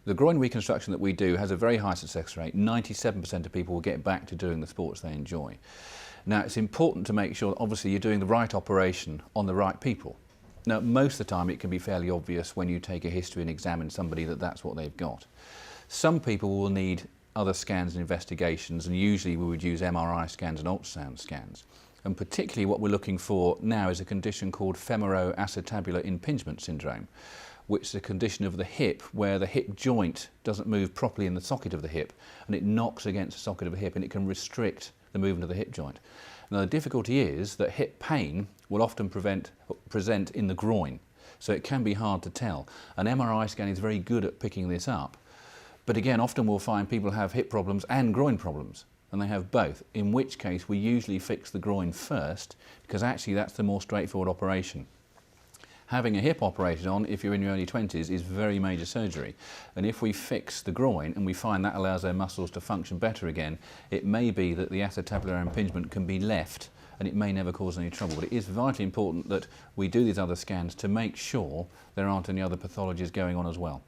The groin reconstruction that we do has a very high success rate. 97% of people will get back to doing the sports they enjoy. Now, it's important to make sure that obviously you're doing the right operation on the right people. Now, most of the time it can be fairly obvious when you take a history and examine somebody that that's what they've got. Some people will need other scans and investigations, and usually we would use MRI scans and ultrasound scans. And particularly what we're looking for now is a condition called femoroacetabular impingement syndrome, which is a condition of the hip where the hip joint doesn't move properly in the socket of the hip, and it knocks against the socket of the hip and it can restrict the movement of the hip joint. Now, the difficulty is that hip pain will often present in the groin, so it can be hard to tell. An MRI scan is very good at picking this up, but again, often we'll find people have hip problems and groin problems, and they have both, in which case we usually fix the groin first, because actually that's the more straightforward operation. Having a hip operated on, if you're in your early 20s, is very major surgery. And if we fix the groin and we find that allows their muscles to function better again, it may be that the acetabular impingement can be left and it may never cause any trouble. But it is vitally important that we do these other scans to make sure there aren't any other pathologies going on as well.